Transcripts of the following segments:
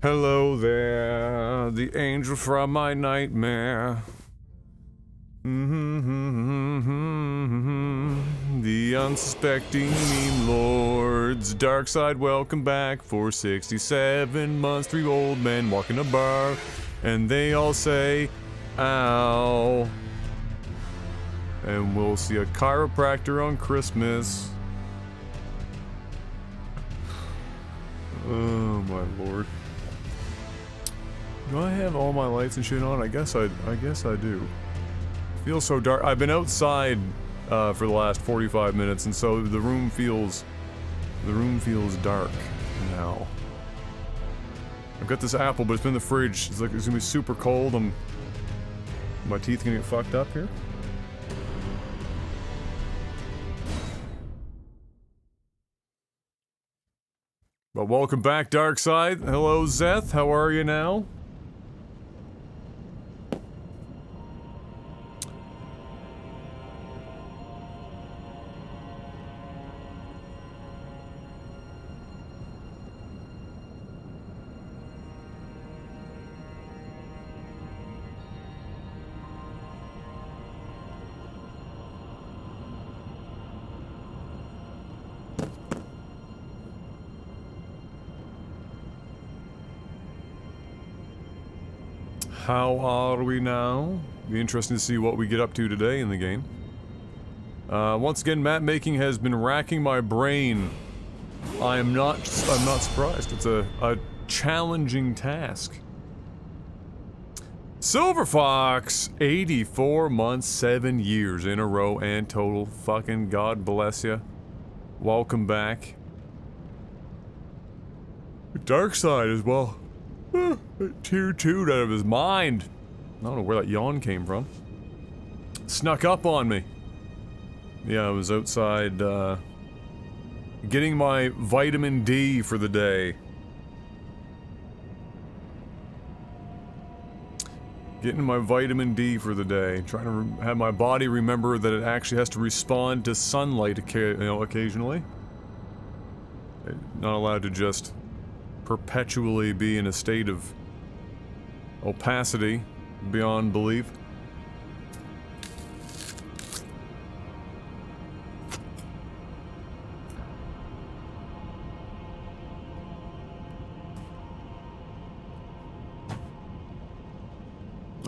Hello there, the angel from my nightmare. The unsuspecting meme lords. Dark side, welcome back for 67 months. 3 old men walk in a bar, and they all say, ow. And we'll see a chiropractor on Christmas. Oh my lord. Do I have all my lights and shit on? I guess I do. Feels so dark. I've been outside for the last 45 minutes, and so the room feels dark now. I've got this apple, but it's been in the fridge. It's like it's gonna be super cold. My teeth gonna get fucked up here. But welcome back, Darkside. Hello, Zeth. How are you now? How are we now? Be interesting to see what we get up to today in the game. Once again, map making has been racking my brain. I'm not surprised. It's a challenging task. Silver Fox, 84 months, 7 years in a row and total. Fucking God bless you. Welcome back. Dark side as well. Tier 2 out of his mind. I don't know where that yawn came from. Snuck up on me. Yeah, I was outside, getting my vitamin D for the day. Getting my vitamin D for the day. Trying to have my body remember that it actually has to respond to sunlight occasionally. Not allowed to just perpetually be in a state of opacity beyond belief.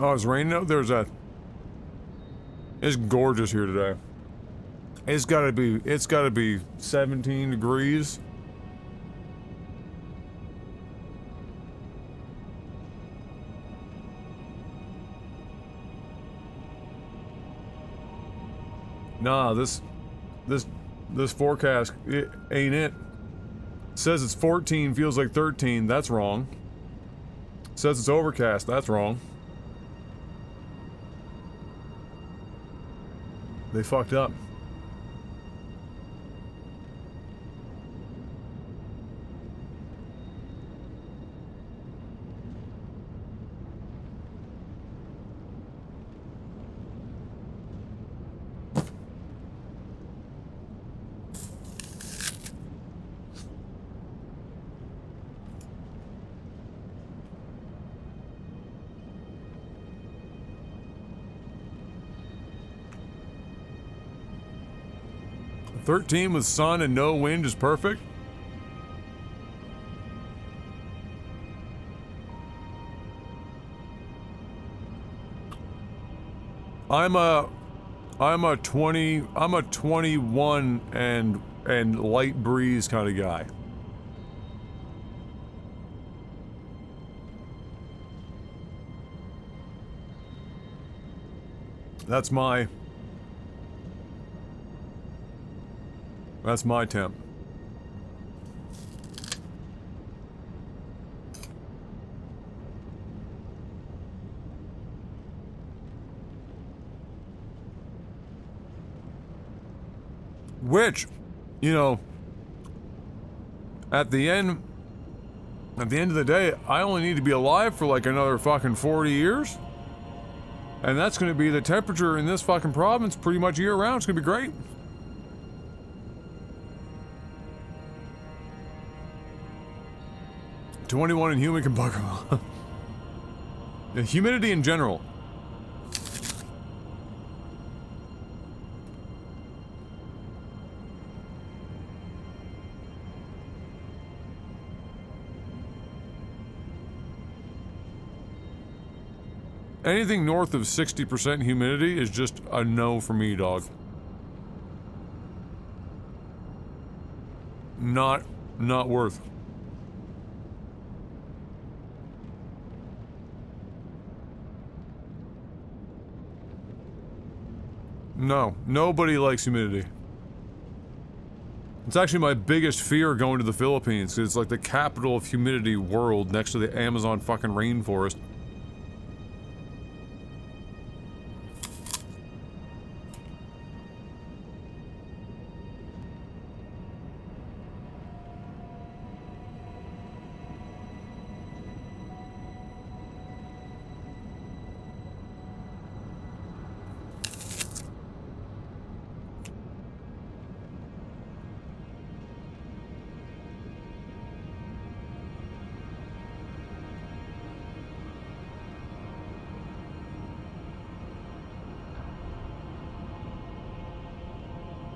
Oh, it's raining out there. It's gorgeous here today. It's gotta be 17 degrees. Nah, this forecast, it ain't it. Says it's 14, feels like 13, that's wrong. Says it's overcast, that's wrong. They fucked up. "13 with sun and no wind is perfect." I'm a 21 and light breeze kind of guy. That's my temp. Which, you know, at the end of the day, I only need to be alive for like another fucking 40 years. And that's gonna be the temperature in this fucking province pretty much year round. It's gonna be great. 21 in human can bug them. The humidity in general. Anything north of 60% humidity is just a no for me, dog. Not worth. No, nobody likes humidity. It's actually my biggest fear going to the Philippines, because it's like the capital of humidity world next to the Amazon fucking rainforest.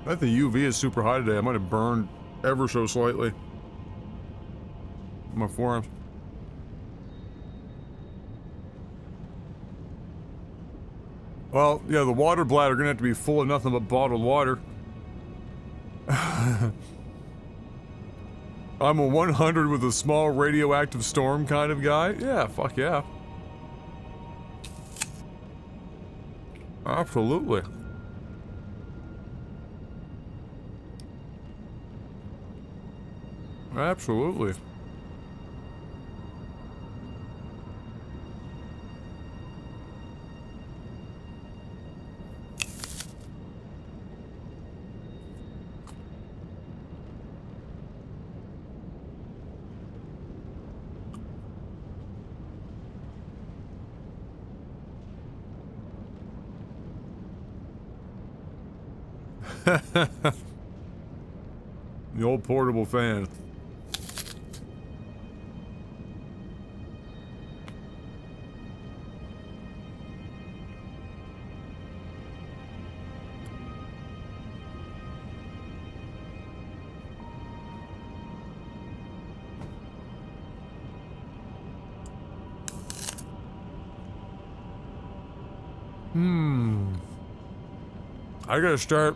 I think the UV is super high today. I might have burned ever so slightly. My forearms. Well, yeah, the water bladder gonna have to be full of nothing but bottled water. I'm a 100 with a small radioactive storm kind of guy. Yeah, fuck yeah. Absolutely. Absolutely. The old portable fan. I gotta start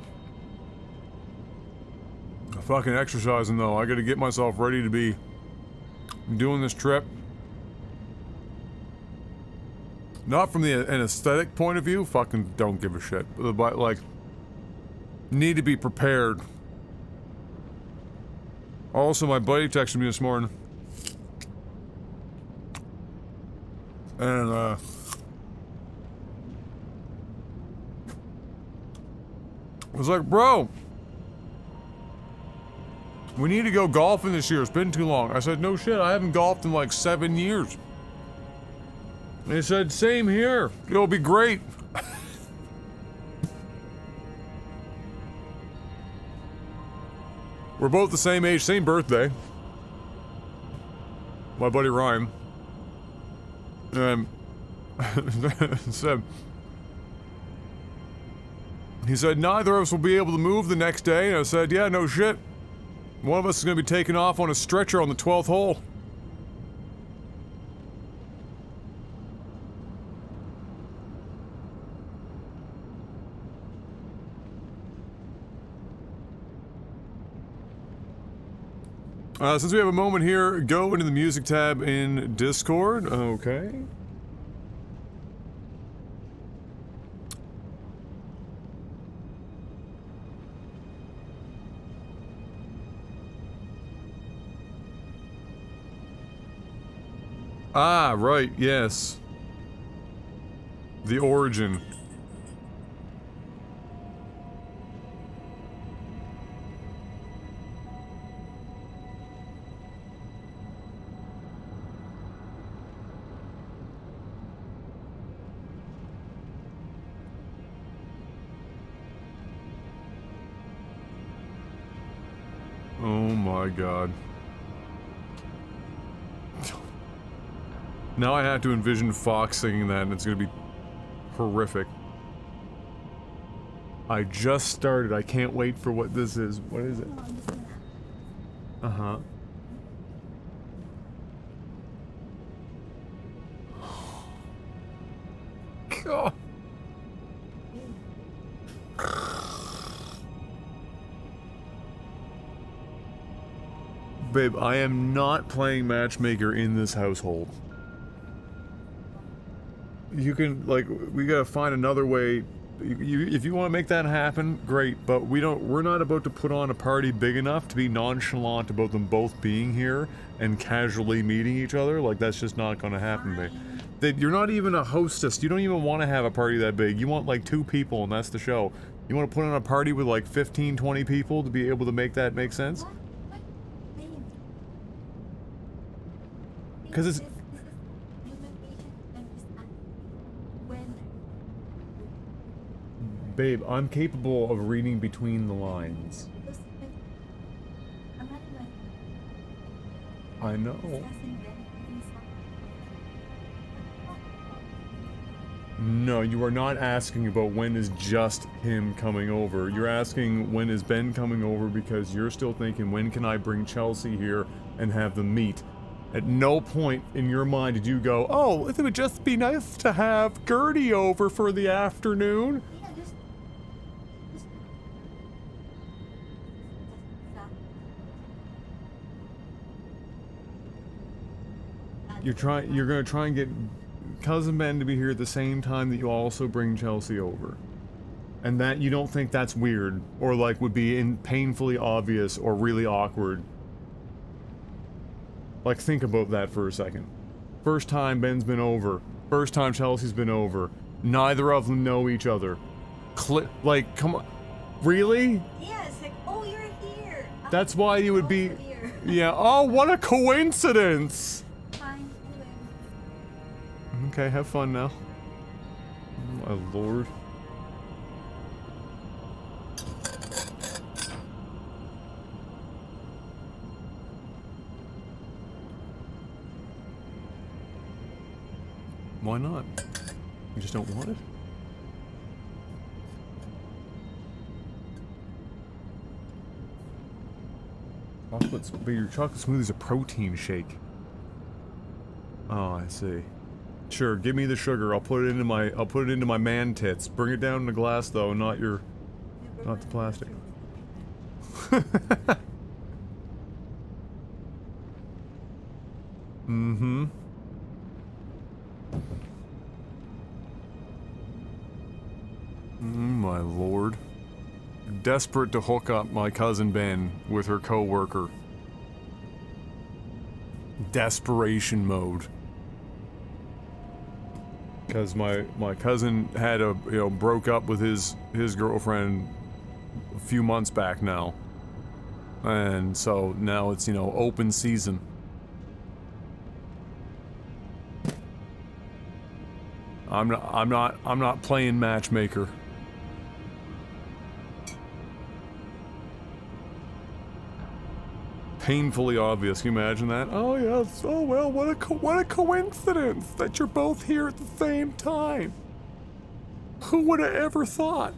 fucking exercising though. I gotta get myself ready to be doing this trip. Not from an aesthetic point of view, fucking don't give a shit. But like, need to be prepared. Also, my buddy texted me this morning. And I was like, bro, we need to go golfing this year. It's been too long. I said, no shit, I haven't golfed in like 7 years. And he said, same here. It'll be great. We're both the same age, same birthday. My buddy Ryan. And so he said, neither of us will be able to move the next day. And I said, yeah, no shit. One of us is going to be taken off on a stretcher on the 12th hole. Since we have a moment here, go into the music tab in Discord. Okay. Ah, right, yes. The origin. Oh my god. Now I have to envision Fox singing that, and it's gonna be horrific. I just started. I can't wait for what this is. What is it? Uh-huh. God. Babe, I am not playing matchmaker in this household. You can, like, we gotta find another way. If you want to make that happen, great, but we're not about to put on a party big enough to be nonchalant about them both being here and casually meeting each other. Like, that's just not gonna happen, babe. You're not even a hostess. You don't even want to have a party that big. You want, like, 2 people, and that's the show. You want to put on a party with, like, 15, 20 people to be able to make that make sense? Because it's... Babe, I'm capable of reading between the lines. I know. No, you are not asking about when is just him coming over. You're asking when is Ben coming over because you're still thinking, when can I bring Chelsea here and have them meet? At no point in your mind did you go, oh, it would just be nice to have Gertie over for the afternoon. You're gonna try and get Cousin Ben to be here at the same time that you also bring Chelsea over. And that you don't think that's weird, or like would be painfully obvious or really awkward. Like, think about that for a second. First time Ben's been over. First time Chelsea's been over. Neither of them know each other. Like, come on. Really? Yes, like, oh, you're here. That's why you would be... Yeah, oh, what a coincidence! Fine, Okay, have fun now. Oh, my lord. Why not? You just don't want it? But your chocolate smoothie's a protein shake. Oh, I see. Sure, give me the sugar. I'll put it into my man tits. Bring it down in the glass though, not the plastic. Mm-hmm. My lord. Desperate to hook up my cousin Ben with her co-worker. Desperation mode. Because my cousin had broke up with his girlfriend a few months back now. And so now it's, open season. I'm not playing matchmaker. Painfully obvious. Can you imagine that? Oh yes. Oh well. What a coincidence that you're both here at the same time. Who would have ever thought?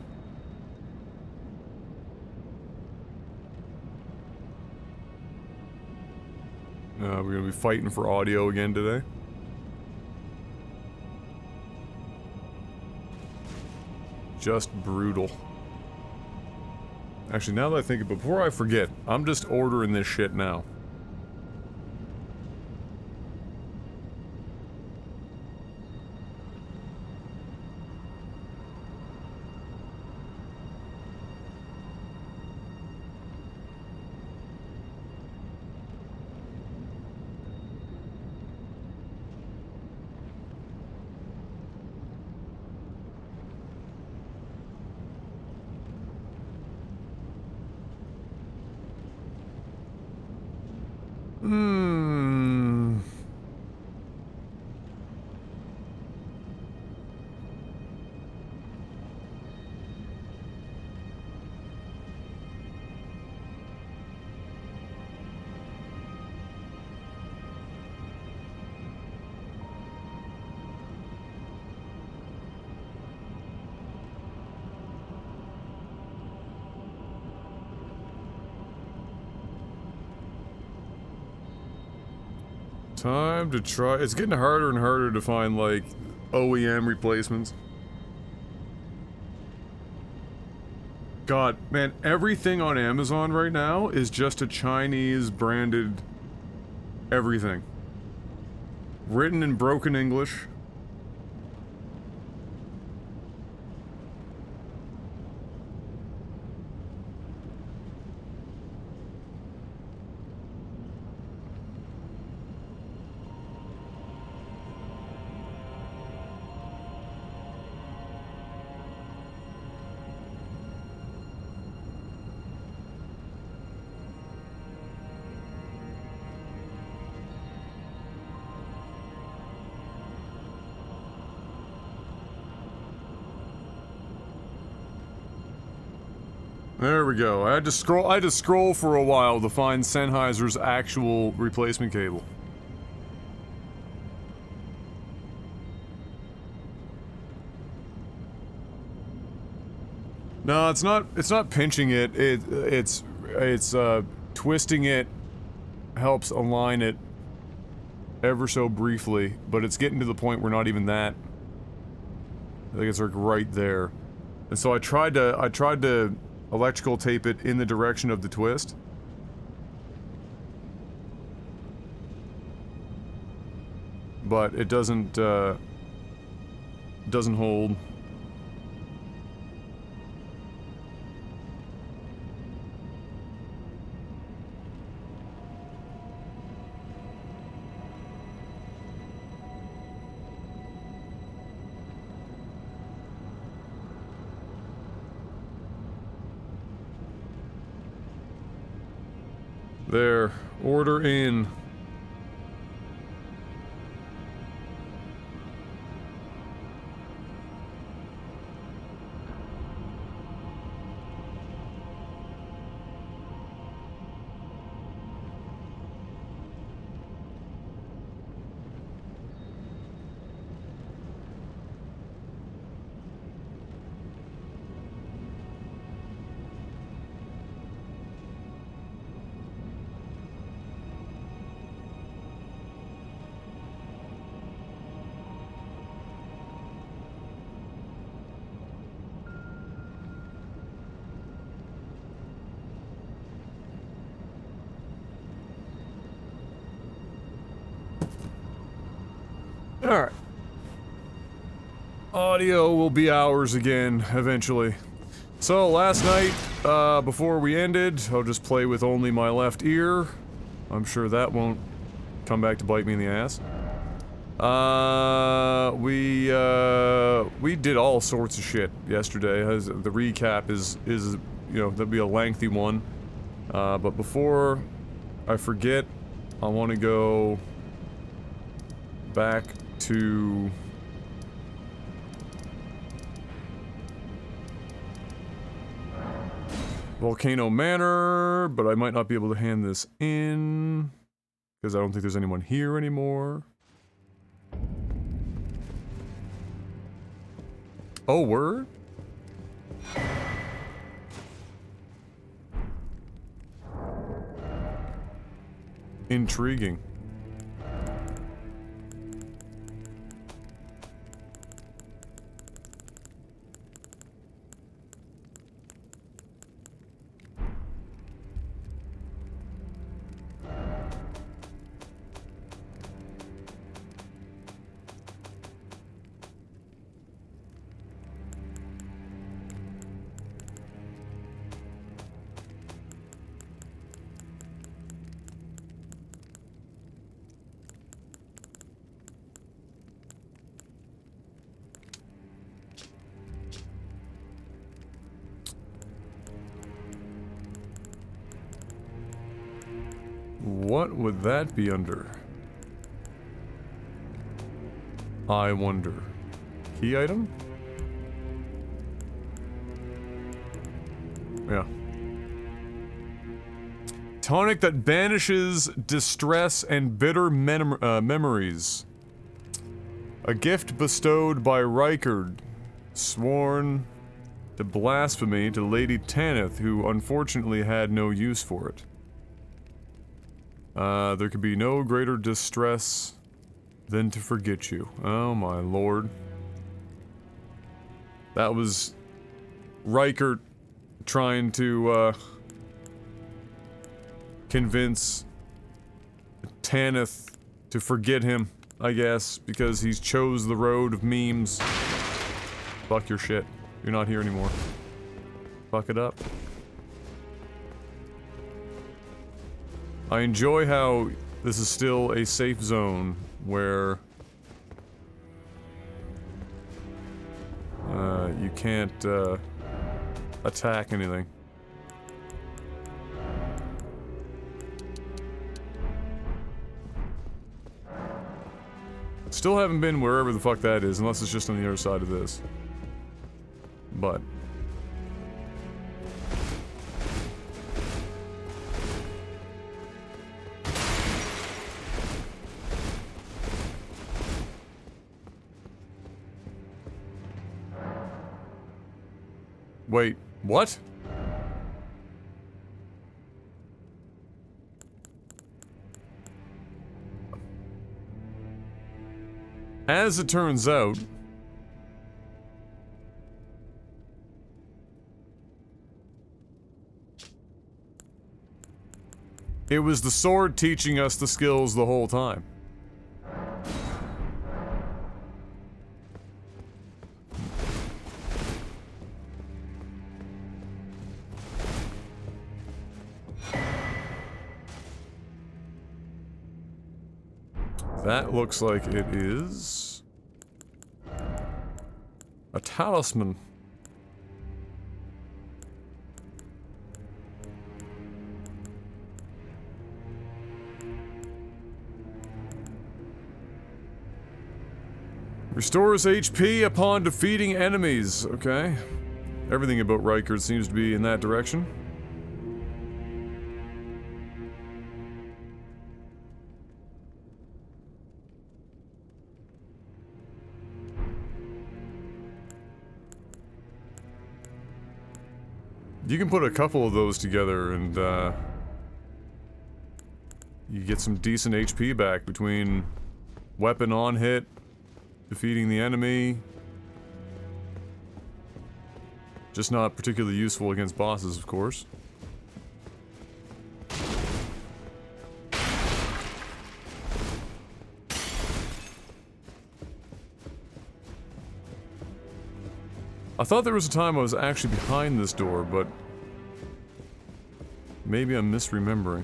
We're gonna be fighting for audio again today. Just brutal. Actually, now that I think of it, before I forget, I'm just ordering this shit now. Time to try. It's getting harder and harder to find, like, OEM replacements. God, man, everything on Amazon right now is just a Chinese branded everything. Written in broken English. There we go. I had to scroll for a while to find Sennheiser's actual replacement cable. No, it's not pinching it. It's twisting it helps align it ever so briefly, but it's getting to the point where not even that. I think it's like right there. And so I tried to electrical tape it in the direction of the twist. But it doesn't hold. There. Order in. Alright. Audio will be ours again, eventually. So, last night, before we ended, I'll just play with only my left ear. I'm sure that won't come back to bite me in the ass. We did all sorts of shit yesterday. The recap is, you know, that'll be a lengthy one. But before I forget, I want to go back to Volcano Manor, but I might not be able to hand this in because I don't think there's anyone here anymore. Oh, word? Intriguing. What would that be under? I wonder. Key item? Yeah. Tonic that banishes distress and bitter memories. A gift bestowed by Rykard, sworn to blasphemy to Lady Tanith, who unfortunately had no use for it. There could be no greater distress than to forget you. Oh my lord. That was Riker trying to, convince Tanith to forget him, I guess, because he's chose the road of memes. Fuck your shit. You're not here anymore. Fuck it up. I enjoy how this is still a safe zone where you can't attack anything. Still haven't been wherever the fuck that is, unless it's just on the other side of this. But wait, what? As it turns out, it was the sword teaching us the skills the whole time. That looks like it is a talisman. Restores HP upon defeating enemies. Okay. Everything about Riker seems to be in that direction. You can put a couple of those together and, you get some decent HP back between weapon on hit, defeating the enemy. Just not particularly useful against bosses, of course. I thought there was a time I was actually behind this door, but maybe I'm misremembering.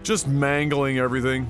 Just mangling everything.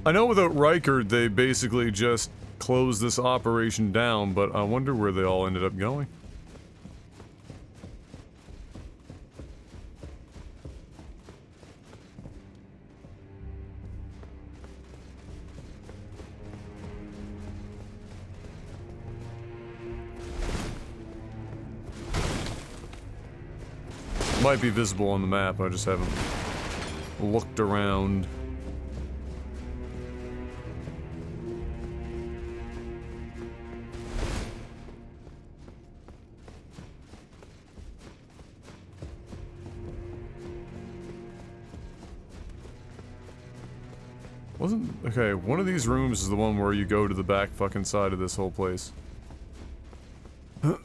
I know without Riker, they basically just closed this operation down, but I wonder where they all ended up going. Might be visible on the map, I just haven't looked around. Wasn't... Okay, one of these rooms is the one where you go to the back fucking side of this whole place. Here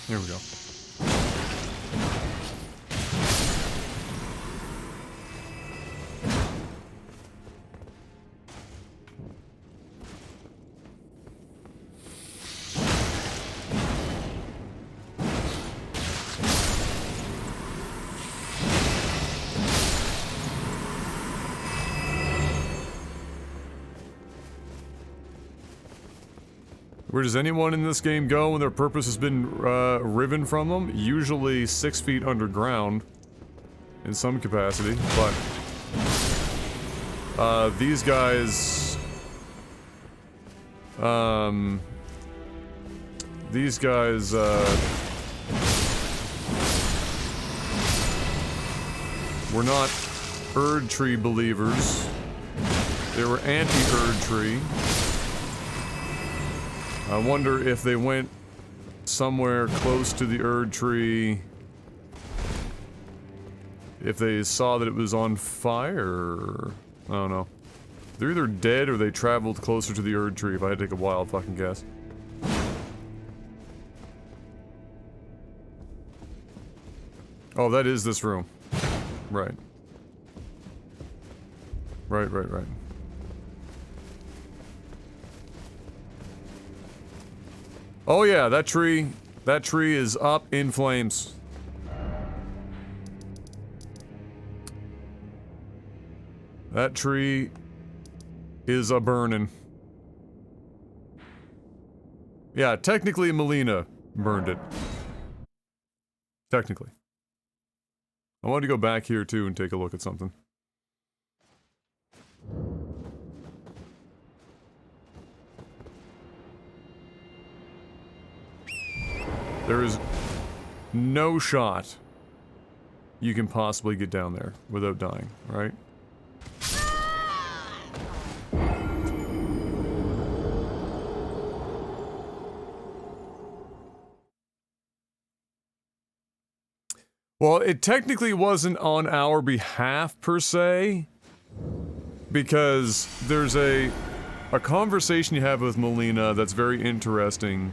we go. Where does anyone in this game go when their purpose has been riven from them? Usually 6 feet underground in some capacity, but these guys were not Erd Tree believers. They were anti-Erd Tree. I wonder if they went somewhere close to the Erd Tree, if they saw that it was on fire. I don't know. They're either dead or they traveled closer to the Erd Tree, if I had to take a wild fucking guess. Oh, that is this room. Right. Right. Oh yeah, that tree is up in flames. That tree is a burning. Yeah, technically Melina burned it. Technically. I wanted to go back here too and take a look at something. There is no shot you can possibly get down there without dying, right? Well, it technically wasn't on our behalf per se, because there's a conversation you have with Melina that's very interesting.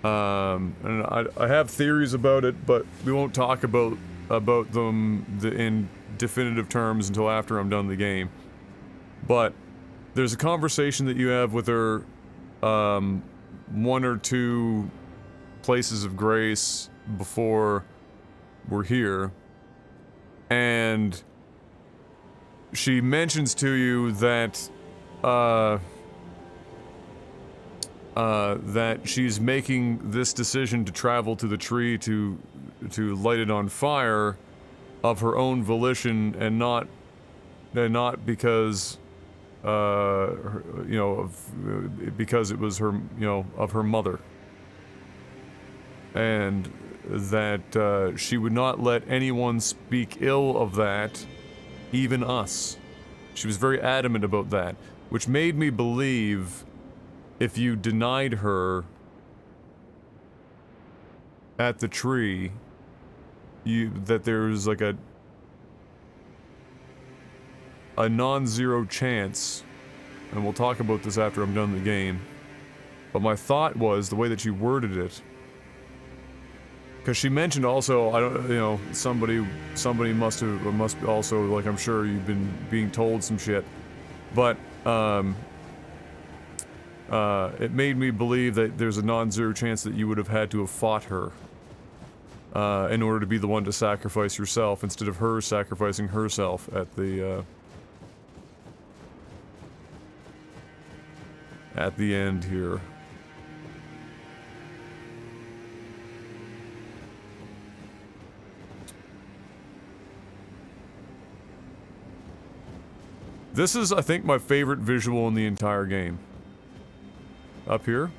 And I have theories about it, but we won't talk about them in definitive terms until after I'm done the game. But there's a conversation that you have with her, one or two places of grace before we're here, and she mentions to you that that she's making this decision to travel to the tree to light it on fire of her own volition, and not because because it was her, of her mother, and that she would not let anyone speak ill of that, even us. She was very adamant about that, which made me believe if you denied her at the tree, that there's like a non-zero chance, and we'll talk about this after I'm done the game, but my thought was the way that she worded it, because she mentioned also, I don't, somebody must also, like, I'm sure you've been being told some shit, but it made me believe that there's a non-zero chance that you would have had to have fought her in order to be the one to sacrifice yourself, instead of her sacrificing herself at the end here. This is, I think, my favorite visual in the entire game. Up here.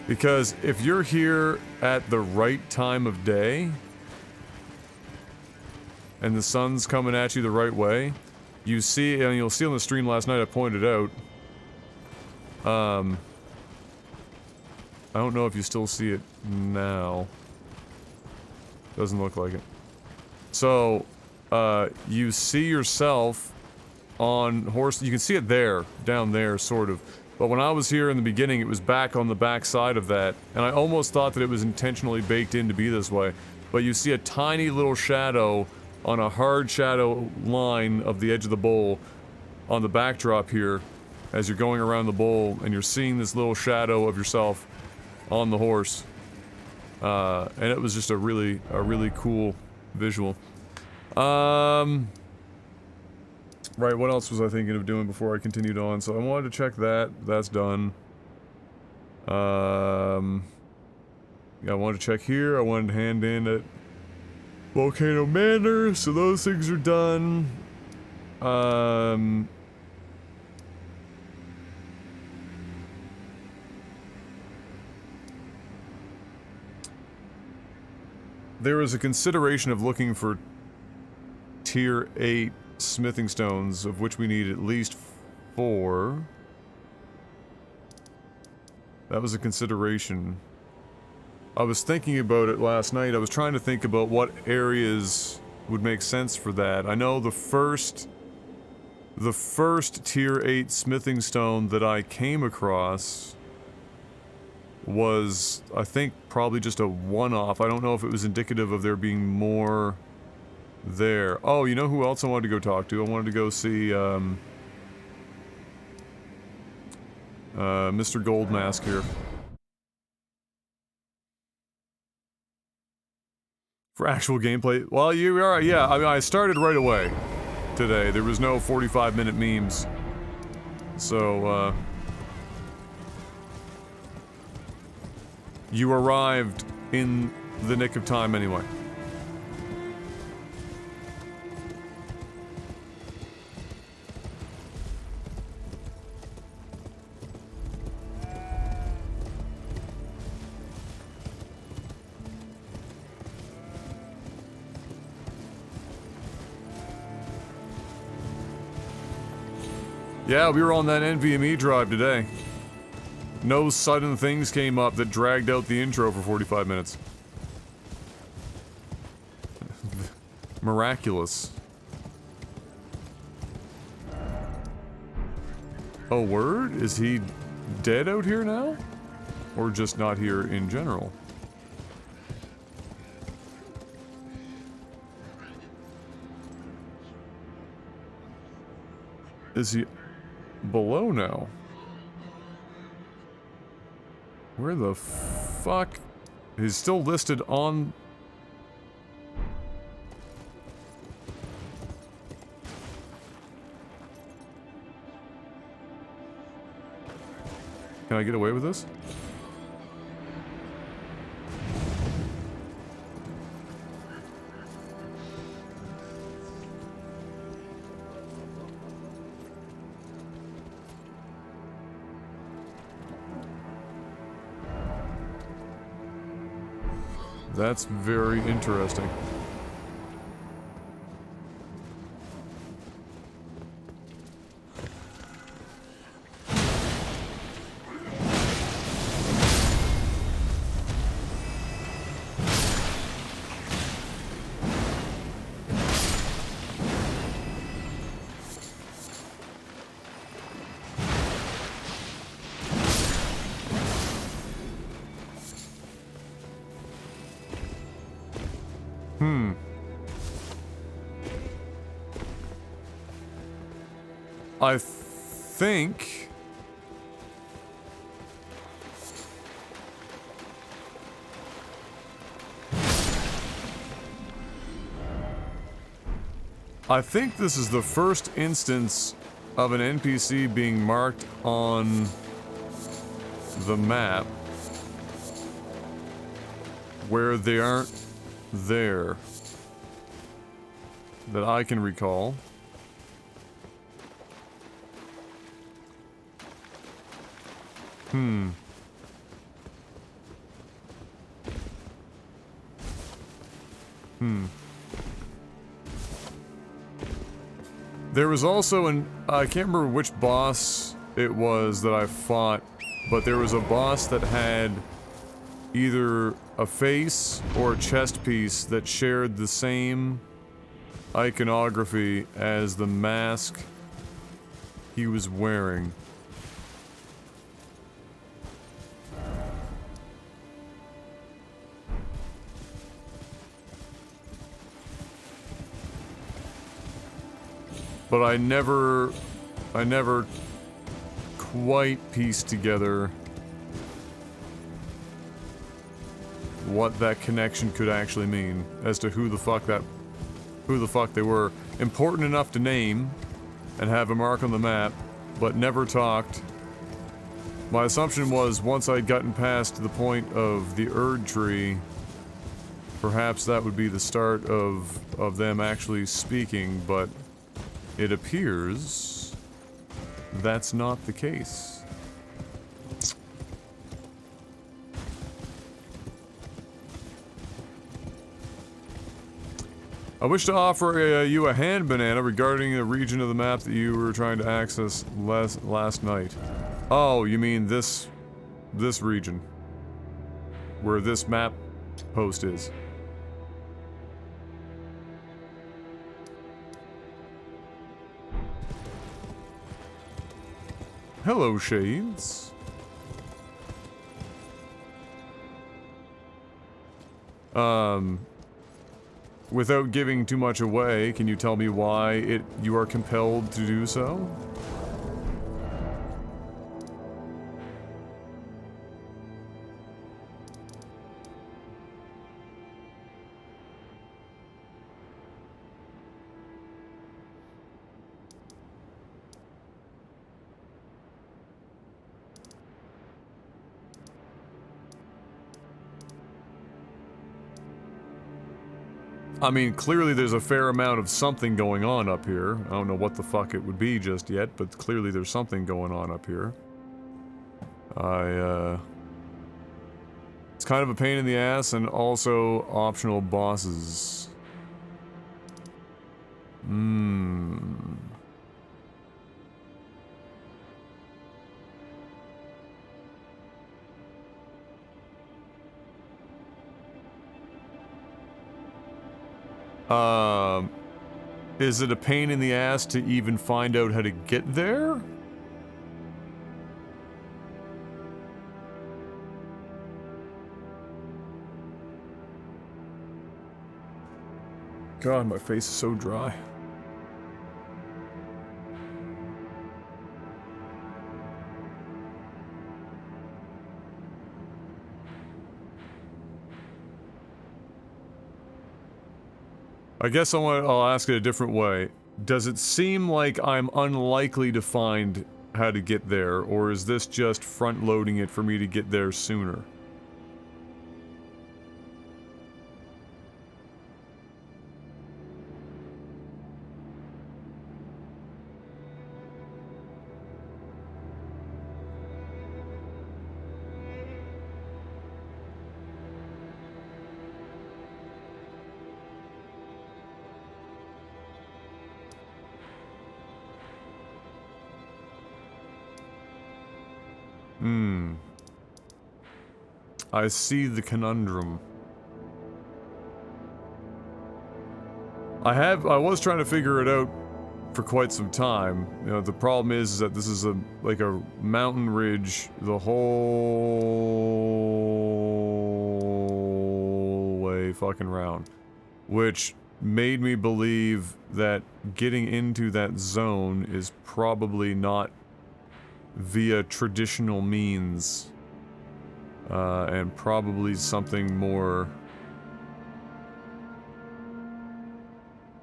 Because if you're here at the right time of day, and the sun's coming at you the right way, you see, and you'll see on the stream last night I pointed out, I don't know if you still see it now. Doesn't look like it. So, you see yourself on horse, you can see it there, down there, sort of. But when I was here in the beginning, it was back on the back side of that, and I almost thought that it was intentionally baked in to be this way. But you see a tiny little shadow on a hard shadow line of the edge of the bowl on the backdrop here as you're going around the bowl, and you're seeing this little shadow of yourself on the horse. And it was just a really cool visual. Right, what else was I thinking of doing before I continued on? So I wanted to check that. That's done. Yeah, I wanted to check here. I wanted to hand in at Volcano Manor, so those things are done. There was a consideration of looking for tier 8 smithing stones, of which we need at least 4. That was a consideration. I was thinking about it last night. I was trying to think about what areas would make sense for that. I know the first tier 8 smithing stone that I came across was, I think, probably just a one-off. I don't know if it was indicative of there being more there. Oh, you know who else I wanted to go talk to? I wanted to go see, Mr. Goldmask here. For actual gameplay? Well, you are, yeah, I mean, I started right away today. There was no 45-minute memes. So, you arrived in the nick of time anyway. Yeah, we were on that NVMe drive today. No sudden things came up that dragged out the intro for 45 minutes. Miraculous. Oh, word? Is he dead out here now? Or just not here in general? Is he below now? Where the fuck? He's still listed on... Can I get away with this? That's very interesting. I think... this is the first instance of an NPC being marked on the map where they aren't there that I can recall. There was also I can't remember which boss it was that I fought, but there was a boss that had either a face or a chest piece that shared the same iconography as the mask he was wearing. But I never quite pieced together what that connection could actually mean as to who the fuck they were. Important enough to name and have a mark on the map, but never talked. My assumption was once I'd gotten past the point of the Erd tree, perhaps that would be the start of them actually speaking, but it appears that's not the case. I wish to offer you a hand, Banana, regarding the region of the map that you were trying to access last night. Oh, you mean this region, where this map post is. Hello, Shades. Without giving too much away, can you tell me why you are compelled to do so? I mean, clearly there's a fair amount of something going on up here. I don't know what the fuck it would be just yet, but clearly there's something going on up here. It's kind of a pain in the ass and also optional bosses. Is it a pain in the ass to even find out how to get there? God, my face is so dry. I guess I'll ask it a different way. Does it seem like I'm unlikely to find how to get there, or is this just front-loading it for me to get there sooner? I see the conundrum. I was trying to figure it out for quite some time. You know, the problem is that this is like a mountain ridge the whole way fucking round, which made me believe that getting into that zone is probably not via traditional means. And probably something more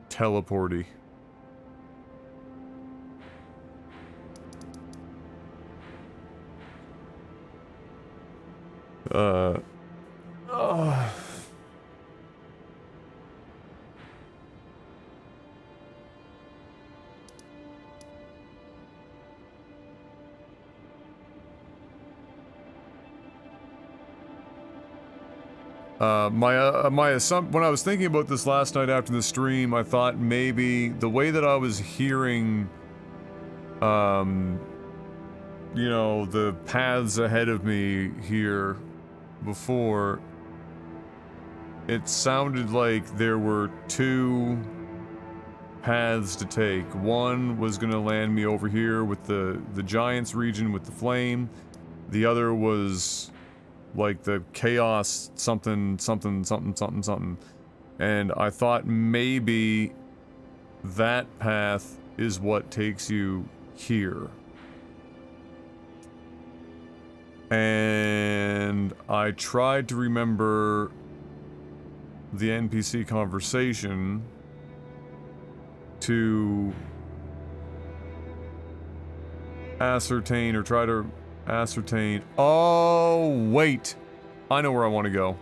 teleporty. When I was thinking about this last night after the stream, I thought maybe the way that I was hearing, you know, the paths ahead of me here before, it sounded like there were two paths to take. One was gonna land me over here with the Giants region with the flame. The other was like the chaos something. And I thought maybe that path is what takes you here. And I tried to remember the NPC conversation to ascertain or try to ascertain. Oh, wait. I know where I want to go.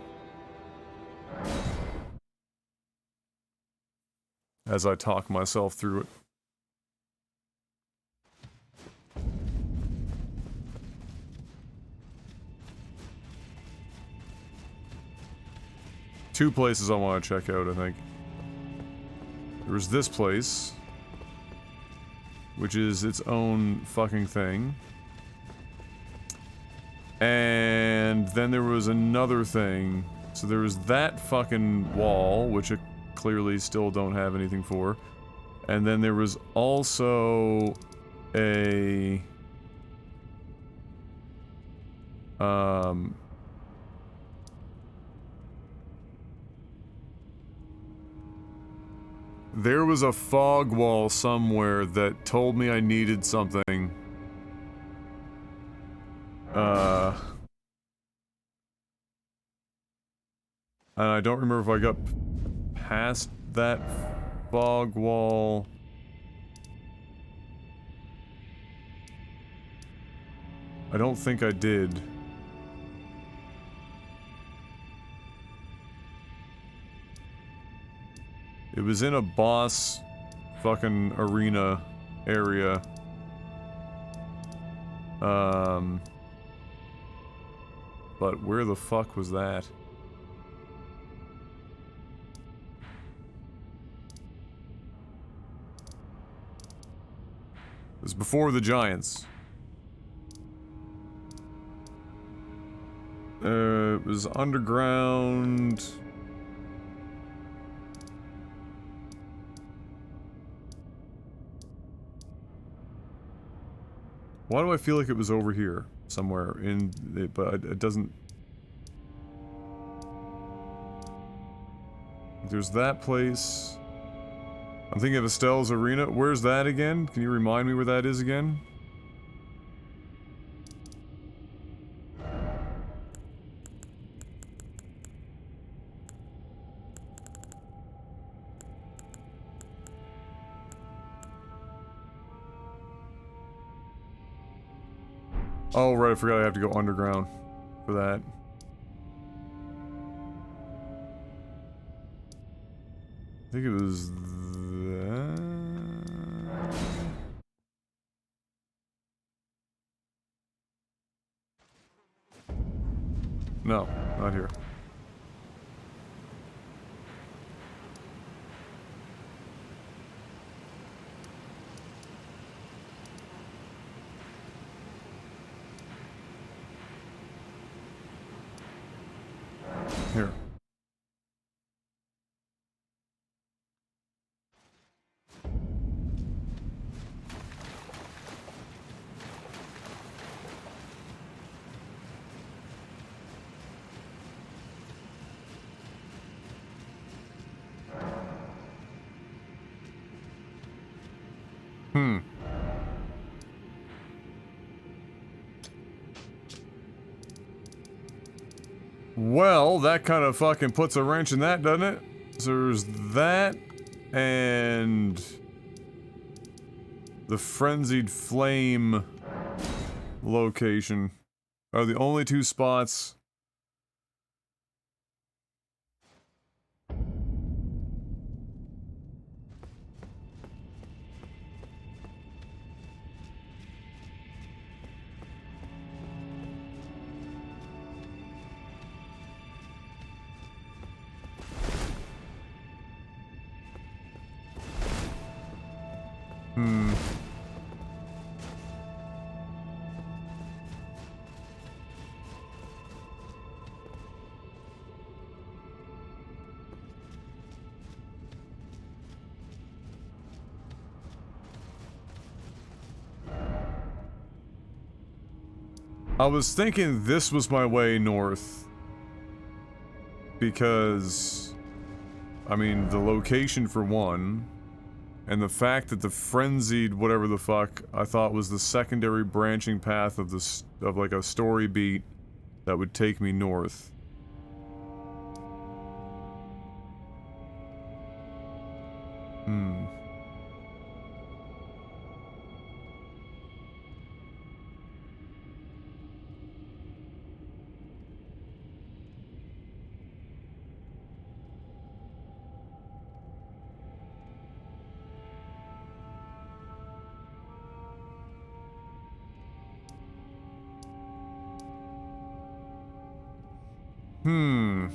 As I talk myself through it. Two places I want to check out, I think. There's this place, which is its own fucking thing. And then there was another thing. So there was that fucking wall, which I clearly still don't have anything for. And then there was also a... there was a fog wall somewhere that told me I needed something. And I don't remember if I got past that fog wall. I don't think I did. It was in a boss fucking arena area. But where the fuck was that? It was before the Giants. It was underground. Why do I feel like it was over here somewhere in it, but it doesn't. There's that place. I'm thinking of Estelle's Arena. Where's that again? Can you remind me where that is again? Oh, right, I forgot I have to go underground for that. I think it was that. No, not here. Here. Well, that kind of fucking puts a wrench in that, doesn't it? So there's that, and the Frenzied Flame location are the only two spots. I was thinking this was my way north. Because, I mean, the location for one, and the fact that the frenzied whatever the fuck I thought was the secondary branching path of this of like a story beat that would take me north. Hmm. Hmm.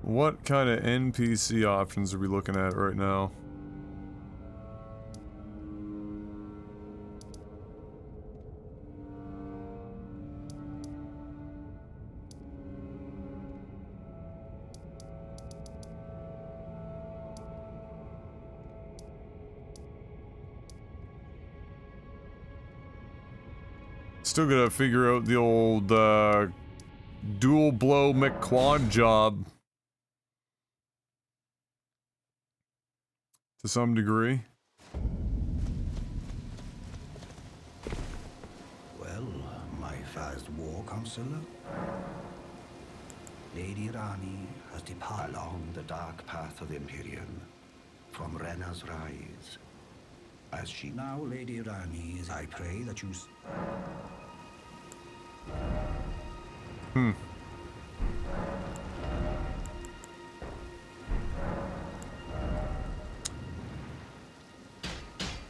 What kind of NPC options are we looking at right now? Still gotta figure out the old, dual blow McQuad job. To some degree. Well, my fast war counselor, Lady Rani has departed along the dark path of the Imperium from Rena's Rise. As she now, Lady Rani, I pray that you...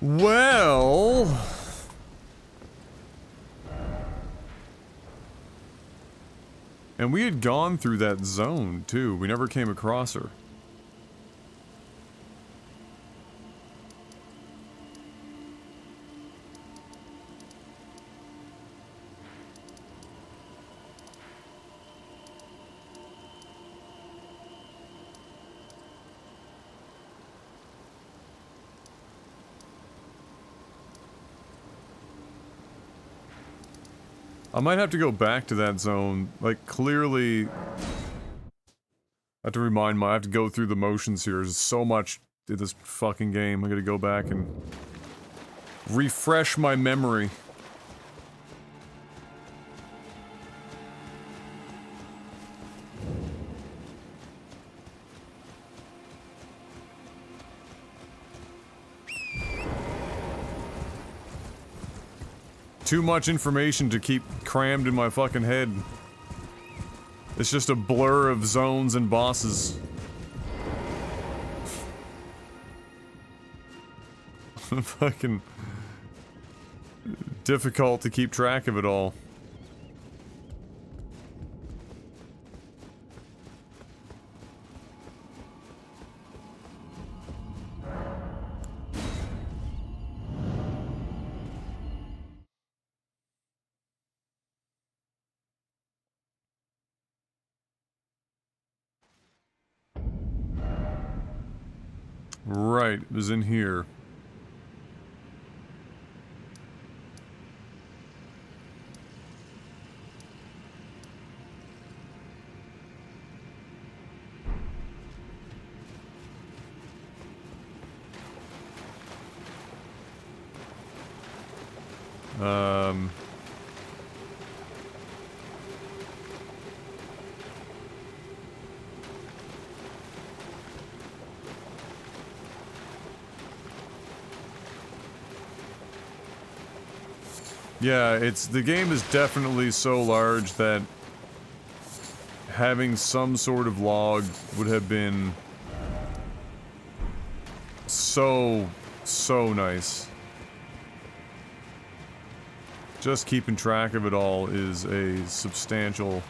Well... And we had gone through that zone, too. We never came across her. I might have to go back to that zone. Like, clearly... I have to I have to go through the motions here. There's so much in this fucking game. I gotta go back and... refresh my memory. Too much information to keep crammed in my fucking head. It's just a blur of zones and bosses. Fucking... difficult to keep track of it all. Right, it was in here. Yeah, the game is definitely so large that having some sort of log would have been so nice. Just keeping track of it all is a substantial...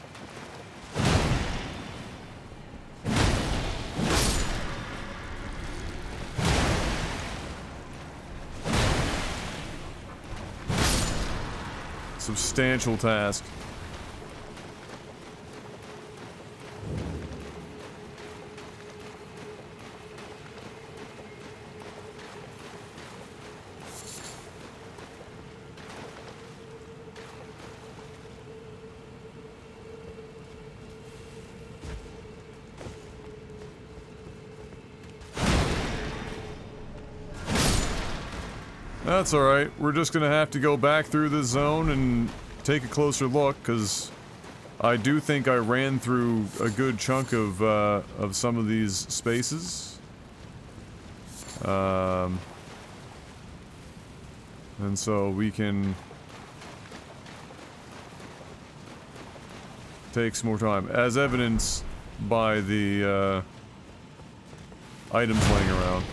substantial task. That's alright. We're just gonna have to go back through this zone and take a closer look, because I do think I ran through a good chunk of some of these spaces. And so we can take some more time, as evidenced by the items laying around.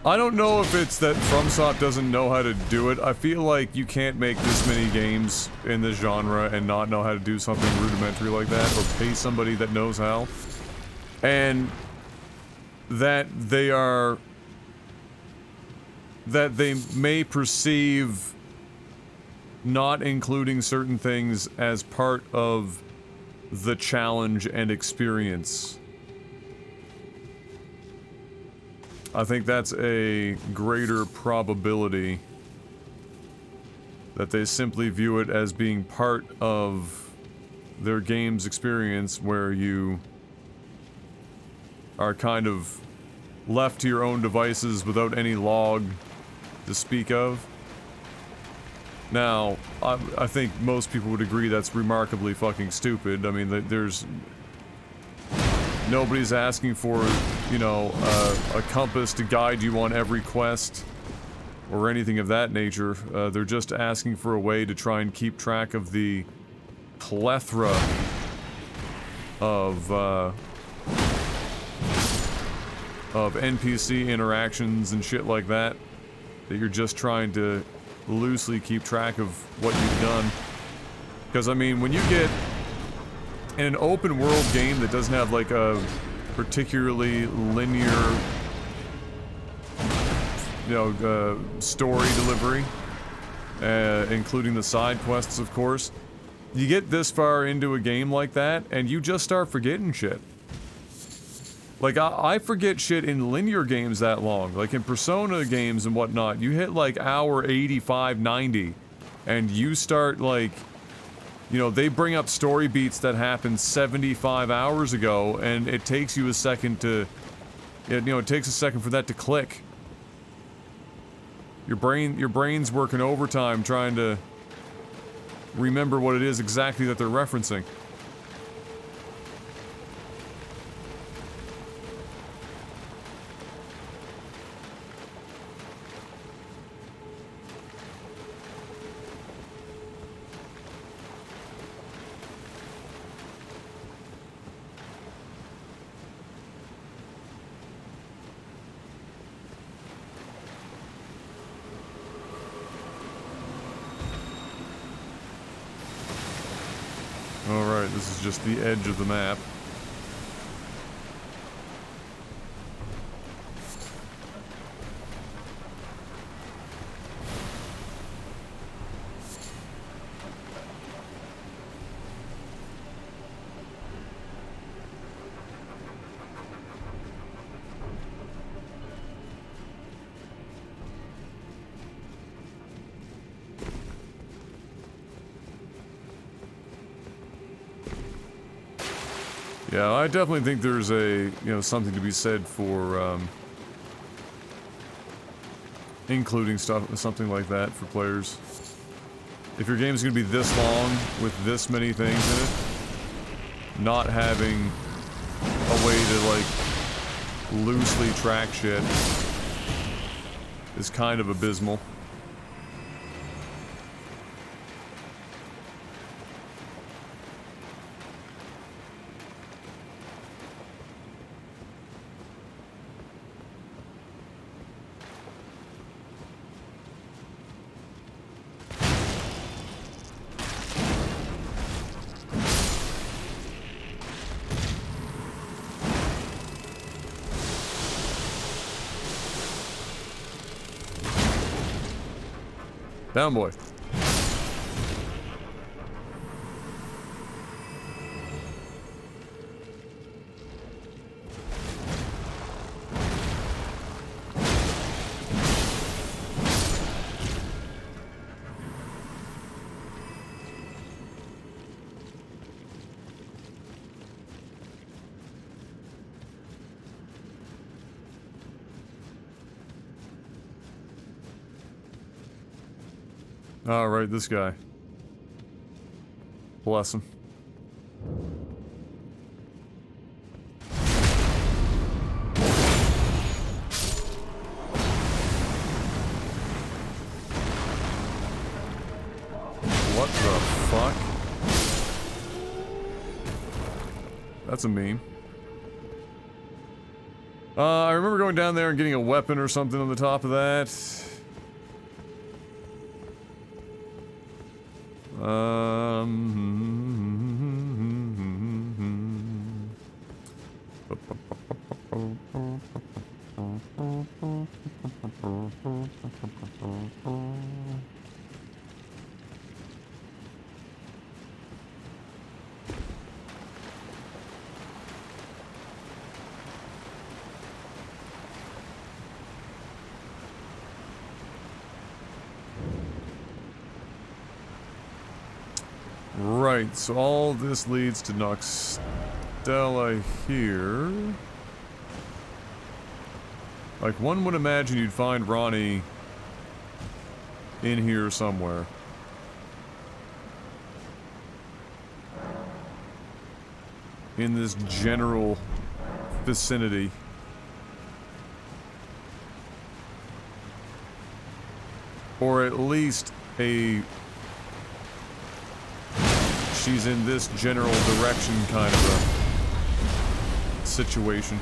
I don't know if it's that FromSoft doesn't know how to do it. I feel like you can't make this many games in this genre and not know how to do something rudimentary like that, or pay somebody that knows how. And that they may perceive not including certain things as part of the challenge and experience. I think that's a greater probability that they simply view it as being part of their game's experience, where you are kind of left to your own devices without any log to speak of. Now, I think most people would agree that's remarkably fucking stupid. I mean, there's... Nobody's asking for, you know, a compass to guide you on every quest or anything of that nature. They're just asking for a way to try and keep track of the plethora of NPC interactions and shit like that, that you're just trying to loosely keep track of what you've done. Because, I mean, when you get in an open world game that doesn't have like a particularly linear, you know, story delivery, including the side quests, of course, you get this far into a game like that and you just start forgetting shit. Like, I forget shit in linear games that long. Like in Persona games and whatnot, you hit like hour 85, 90, and you start like, you know, they bring up story beats that happened 75 hours ago, and it takes you a second to, you know, it takes a second for that to click. Your brain's working overtime trying to remember what it is exactly that they're referencing. Alright, this is just the edge of the map. Yeah, I definitely think there's a, you know, something to be said for, including something like that for players. If your game's gonna be this long, with this many things in it, not having a way to, like, loosely track shit is kind of abysmal. Down, boy. Alright, this guy. Bless him. What the fuck? That's a meme. I remember going down there and getting a weapon or something on the top of that. Right, so all this leads to Noxtella here. Like, one would imagine you'd find Ronnie in here somewhere. In this general vicinity. Or at least a... she's in this general direction kind of a situation.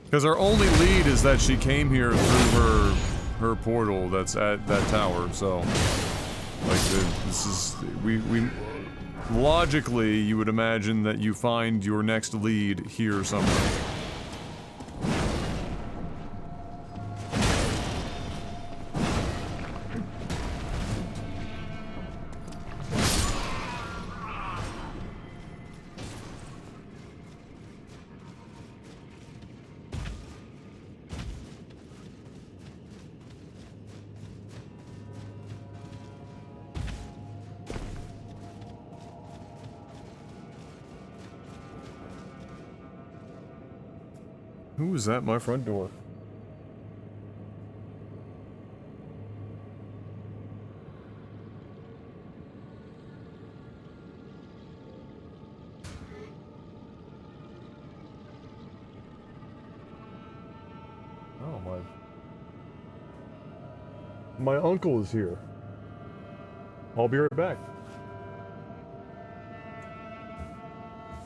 Because our only lead is that she came here through her portal that's at that tower, so... like, this is... we logically, you would imagine that you find your next lead here somewhere. Who is at my front door? Oh, my uncle is here. I'll be right back.